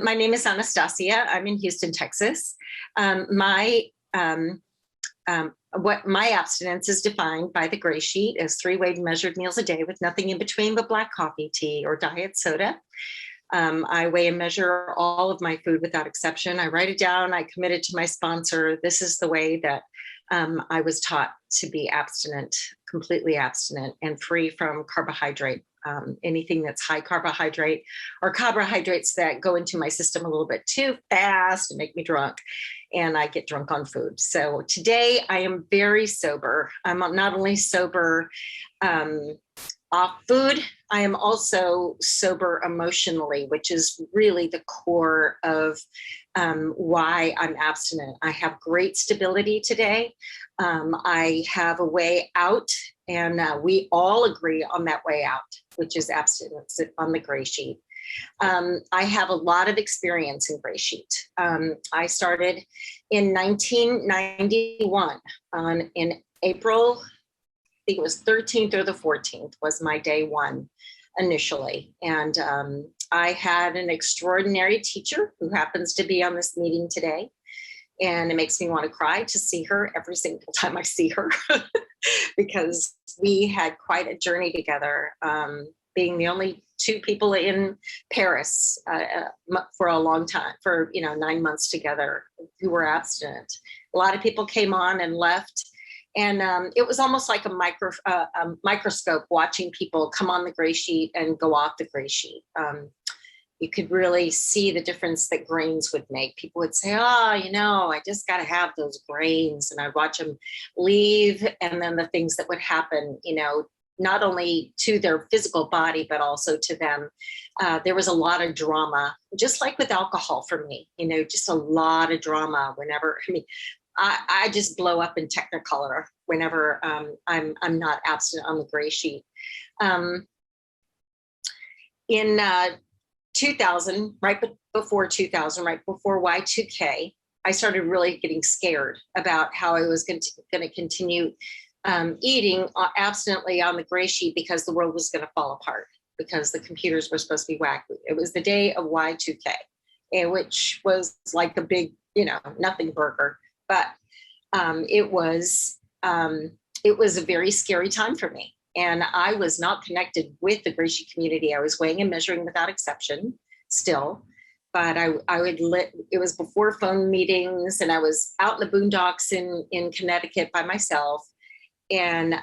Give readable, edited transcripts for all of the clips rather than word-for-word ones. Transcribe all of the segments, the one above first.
My name is Anastasia. I'm in Houston, Texas. My what my abstinence is defined by the gray sheet as 3 weighed and measured meals a day with nothing in between but black coffee, tea, or diet soda. I weigh and measure all of my food without exception. I write it down. I commit it to my sponsor. This is the way that I was taught to be abstinent, completely abstinent and free from carbohydrate. Anything that's high carbohydrate or carbohydrates that go into my system a little bit too fast and make me drunk, and I get drunk on food. So today I am very sober. I'm not only sober off food, I am also sober emotionally, which is really the core of why I'm abstinent. I have great stability today. I have a way out, and we all agree on that way out, which is abstinence on the gray sheet. I have a lot of experience in gray sheet. I started in 1991 in April. I think it was 13th or the 14th was my day one initially. And I had an extraordinary teacher who happens to be on this meeting today. And it makes me want to cry to see her every single time I see her because we had quite a journey together, being the only 2 people in Paris for a long time, for 9 months together who were abstinent. A lot of people came on and left. And it was almost like a microscope watching people come on the gray sheet and go off the gray sheet. You could really see the difference that grains would make. People would say, I just got to have those grains. And I'd watch them leave. And then the things that would happen, not only to their physical body, but also to them. There was a lot of drama, just like with alcohol for me, just a lot of drama whenever, I just blow up in Technicolor whenever I'm not abstinent on the gray sheet. In 2000, right before 2000, right before Y2K, I started really getting scared about how I was going to continue eating abstinently on the gray sheet because the world was going to fall apart because the computers were supposed to be wacky. It was the day of Y2K, which was like a big, nothing burger. But it was a very scary time for me. And I was not connected with the gray sheet community. I was weighing and measuring without exception still. But it was before phone meetings, and I was out in the boondocks in Connecticut by myself. And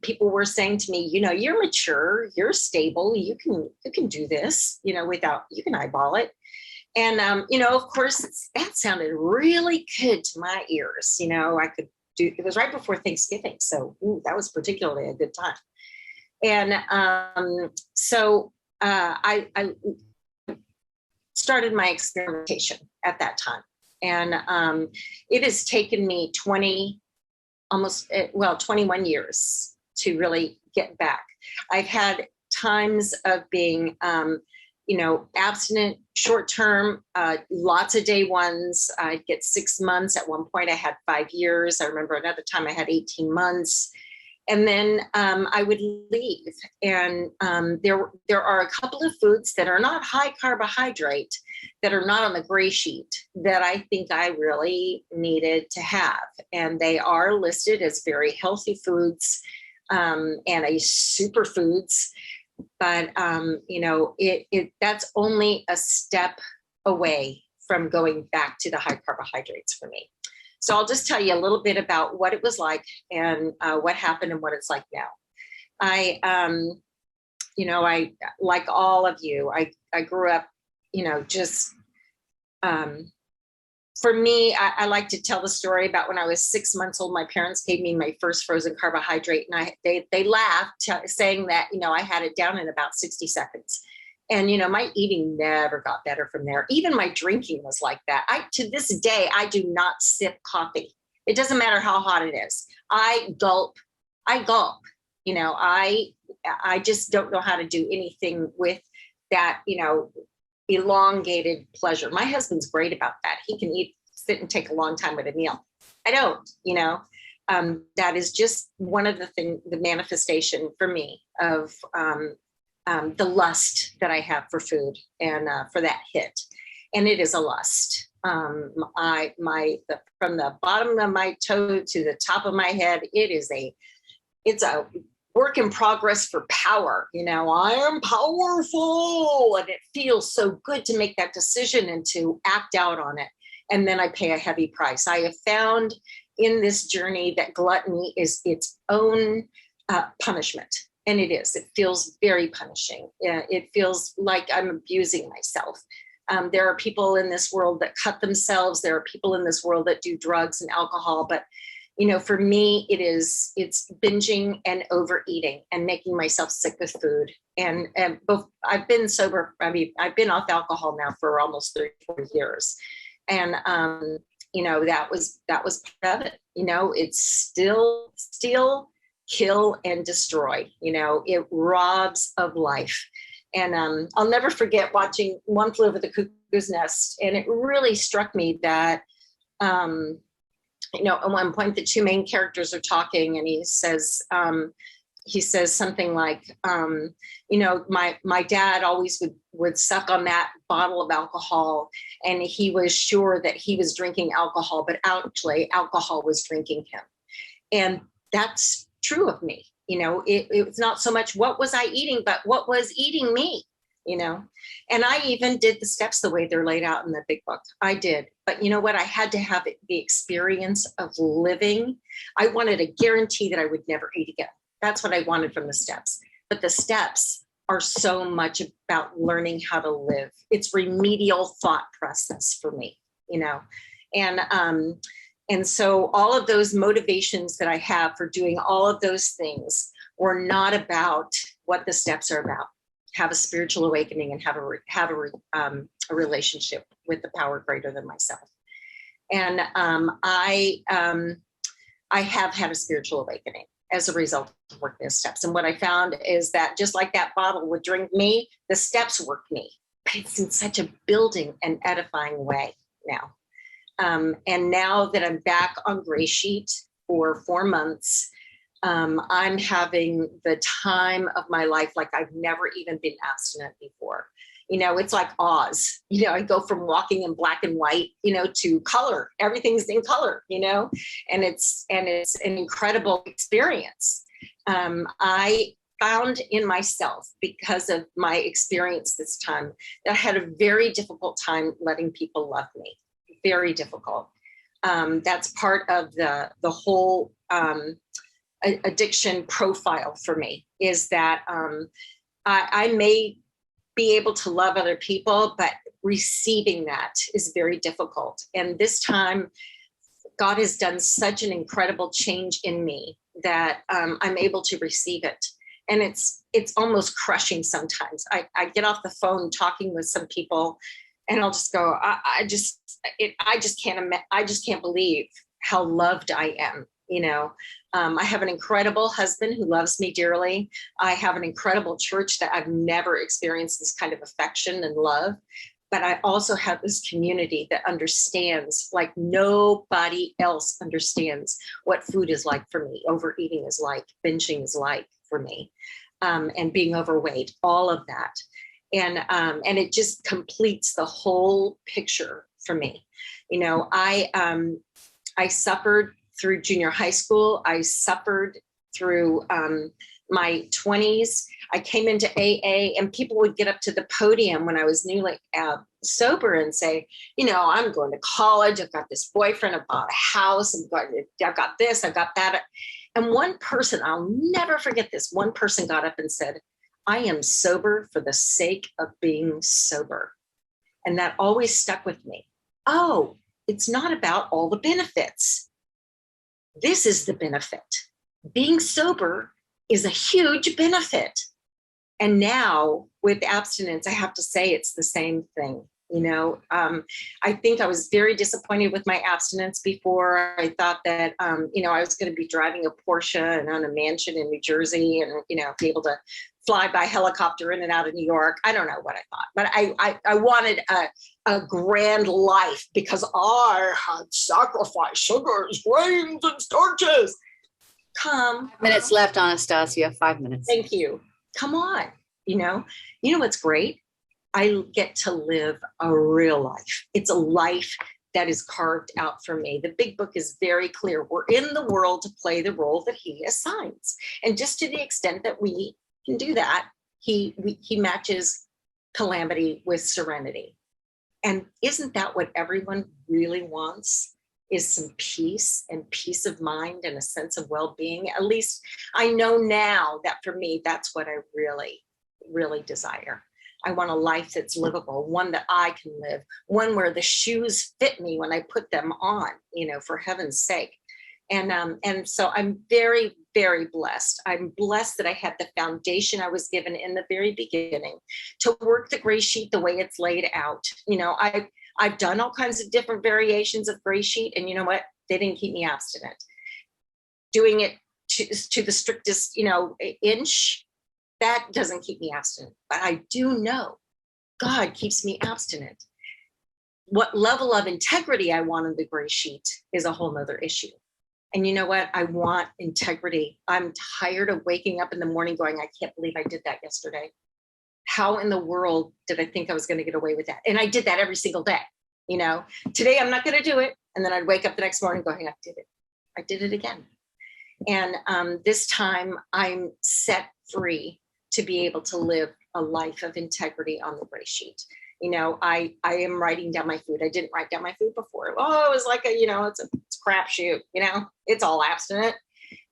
people were saying to me, you're mature, you're stable, you can do this, without, you can eyeball it. And, of course, that sounded really good to my ears. I could do, it was right before Thanksgiving. So that was particularly a good time. And so I started my experimentation at that time. And it has taken me 21 years to really get back. I've had times of being, abstinent short-term, lots of day ones. I'd get 6 months. At one point I had 5 years. I remember another time I had 18 months. And then I would leave. And there are a couple of foods that are not high carbohydrate, that are not on the gray sheet, that I think I really needed to have. And they are listed as very healthy foods and a superfoods. But, that's only a step away from going back to the high carbohydrates for me. So I'll just tell you a little bit about what it was like and what happened and what it's like now. I like all of you, I grew up, for me, I like to tell the story about when I was 6 months old. My parents gave me my first frozen carbohydrate, and they laughed, saying that I had it down in about 60 seconds. And my eating never got better from there. Even my drinking was like that. To this day, I do not sip coffee. It doesn't matter how hot it is. I gulp. I just don't know how to do anything with that. Elongated pleasure. My husband's great about that. He can sit and take a long time with a meal. I don't, that is just one of the manifestation for me of the lust that I have for food and for that hit. and it is a lust. From the bottom of my toe to the top of my head, it's a work in progress for power. I am powerful, and it feels so good to make that decision and to act out on it. And then I pay a heavy price. I have found in this journey that gluttony is its own punishment. And it is. It feels very punishing. It feels like I'm abusing myself. There are people in this world that cut themselves. There are people in this world that do drugs and alcohol. But, for me, it's binging and overeating and making myself sick with food. And I've been sober. I've been off alcohol now for almost 34 years. And, that was part of it. It's still steal, kill, and destroy. It robs of life. And I'll never forget watching One Flew Over the Cuckoo's Nest. And it really struck me that, at one point, the two main characters are talking, and he says something like, my dad always would suck on that bottle of alcohol, and he was sure that he was drinking alcohol, but actually alcohol was drinking him. And that's true of me. It's not so much what was I eating, but what was eating me, and I even did the steps the way they're laid out in the big book. I did. But you know what? I had to have the experience of living. I wanted a guarantee that I would never eat again. That's what I wanted from the steps. But the steps are so much about learning how to live. It's remedial thought process for me, And so all of those motivations that I have for doing all of those things were not about what the steps are about. Have a spiritual awakening and have a relationship with the power greater than myself. And I have had a spiritual awakening as a result of working the steps. And what I found is that just like that bottle would drink me, the steps work me. But it's in such a building and edifying way now. And now that I'm back on GreySheet for 4 months, I'm having the time of my life like I've never even been abstinent before. It's like Oz. I go from walking in black and white, to color. Everything's in color, and it's an incredible experience. I found in myself, because of my experience this time, that I had a very difficult time letting people love me. Very difficult. That's part of the whole addiction profile for me, is that I may be able to love other people, but receiving that is very difficult. And this time, God has done such an incredible change in me that I'm able to receive it. And it's almost crushing sometimes. I get off the phone talking with some people, and I'll just go, I just can't believe how loved I am. I have an incredible husband who loves me dearly. I have an incredible church that I've never experienced this kind of affection and love. But I also have this community that understands, like nobody else understands, what food is like for me, overeating is like, binging is like for me, and being overweight, all of that. And it just completes the whole picture for me. I suffered through junior high school. I suffered through my 20s. I came into AA, and people would get up to the podium when I was newly sober and say, I'm going to college. I've got this boyfriend. I bought a house. I've got this. I've got that. And one person, I'll never forget this. One person got up and said, I am sober for the sake of being sober. And that always stuck with me. Oh, it's not about all the benefits. This is the benefit. Being sober is a huge benefit. And now with abstinence, I have to say it's the same thing. I think I was very disappointed with my abstinence before. I thought that, I was going to be driving a Porsche and on a mansion in New Jersey and, be able to fly by helicopter in and out of New York. I don't know what I thought, but I wanted a grand life because I had sacrificed sugars, grains, and starches. Come. 5 minutes left, Anastasia. 5 minutes. Thank you. Come on. You know what's great? I get to live a real life. It's a life that is carved out for me. The big book is very clear. We're in the world to play the role that he assigns. And just to the extent that we can do that, he matches calamity with serenity. And isn't that what everyone really wants? Is some peace and peace of mind and a sense of well-being. At least I know now that for me, that's what I really, really desire. I want a life that's livable, one that I can live, one where the shoes fit me when I put them on, you know, for heaven's sake. And so I'm very, very blessed. I'm blessed that I had the foundation I was given in the very beginning to work the gray sheet the way it's laid out. You know, I've done all kinds of different variations of gray sheet, and you know what? They didn't keep me abstinent. Doing it to the strictest, you know, inch, that doesn't keep me abstinent. But I do know God keeps me abstinent. What level of integrity I want in the gray sheet is a whole nother issue. And you know what? I want integrity. I'm tired of waking up in the morning going, I can't believe I did that yesterday. How in the world did I think I was going to get away with that? And I did that every single day. You know, today I'm not going to do it. And then I'd wake up the next morning going, I did it. I did it again. And this time I'm set free to be able to live a life of integrity on the gray sheet. You know, I am writing down my food. I didn't write down my food before. Oh, it was like a, you know, it's a crapshoot, you know, it's all abstinent.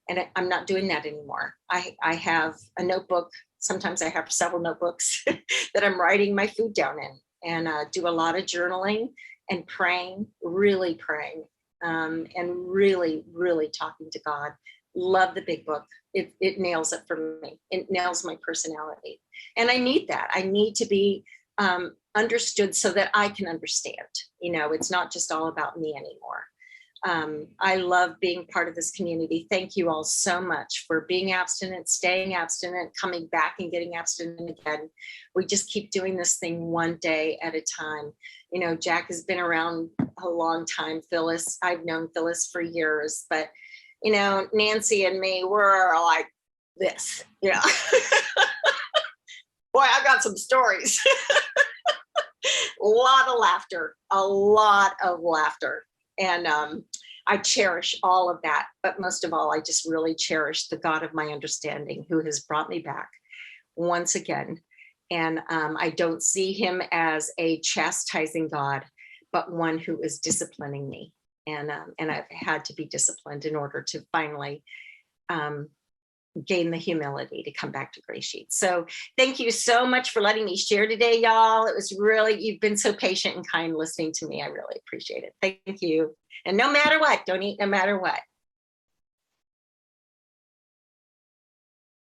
And I'm not doing that anymore. I have a notebook. Sometimes I have several notebooks that I'm writing my food down in, and do a lot of journaling and praying, really praying, and really, really talking to God. Love the big book. It nails it for me. It nails my personality. And I need that. I need to be understood so that I can understand. You know, it's not just all about me anymore. I love being part of this community. Thank you all so much for being abstinent, staying abstinent, coming back and getting abstinent again. We just keep doing this thing one day at a time. You know, Jack has been around a long time. Phyllis, I've known Phyllis for years, but you know, Nancy and me, we're like this, you know. Boy, I got some stories. A lot of laughter, a lot of laughter. And I cherish all of that. But most of all, I just really cherish the God of my understanding who has brought me back once again. And I don't see him as a chastising God, but one who is disciplining me. And I've had to be disciplined in order to finally gain the humility to come back to Gray Sheet. So thank you so much for letting me share today, y'all. It was really, you've been so patient and kind listening to me. I really appreciate it. Thank you. And no matter what, don't eat no matter what.